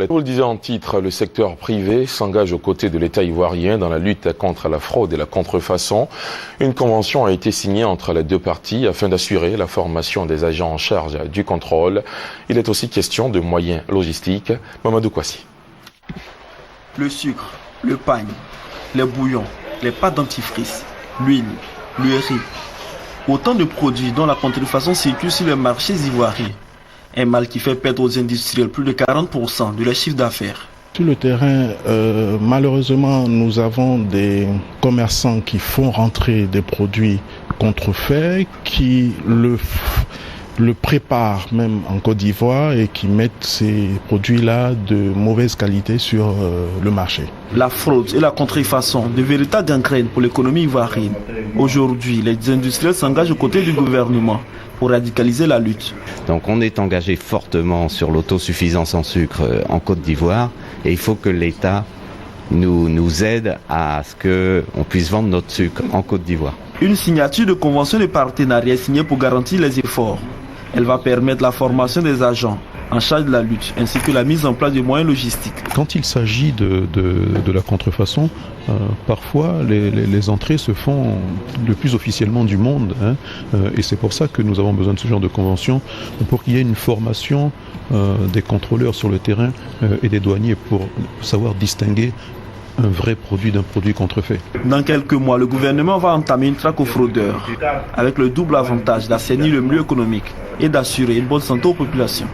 Vous le disiez en titre, le secteur privé s'engage aux côtés de l'État ivoirien dans la lutte contre la fraude et la contrefaçon. Une convention a été signée entre les deux parties afin d'assurer la formation des agents en charge du contrôle. Il est aussi question de moyens logistiques. Mamadou Kwasi. Le sucre, le pain, les bouillons, les pâtes dentifrice, l'huile, le riz. Autant de produits dont la contrefaçon circule sur les marchés ivoiriens. Un mal qui fait perdre aux industriels plus de 40% de leur chiffre d'affaires. Sur le terrain, malheureusement, nous avons des commerçants qui font rentrer des produits contrefaits, qui le préparent même en Côte d'Ivoire et qui mettent ces produits-là de mauvaise qualité sur le marché. La fraude et la contrefaçon, de véritables gangrènes pour l'économie ivoirienne. Aujourd'hui, les industriels s'engagent aux côtés du gouvernement pour radicaliser la lutte. Donc on est engagé fortement sur l'autosuffisance en sucre en Côte d'Ivoire et il faut que l'État nous aide à ce qu'on puisse vendre notre sucre en Côte d'Ivoire. Une signature de convention de partenariat est signée pour garantir les efforts. Elle va permettre la formation des agents en charge de la lutte, ainsi que la mise en place de moyens logistiques. Quand il s'agit de la contrefaçon, parfois les entrées se font le plus officiellement du monde, et c'est pour ça que nous avons besoin de ce genre de convention, pour qu'il y ait une formation des contrôleurs sur le terrain et des douaniers pour savoir distinguer un vrai produit d'un produit contrefait. Dans quelques mois, le gouvernement va entamer une traque aux fraudeurs, avec le double avantage d'assainir le milieu économique et d'assurer une bonne santé aux populations.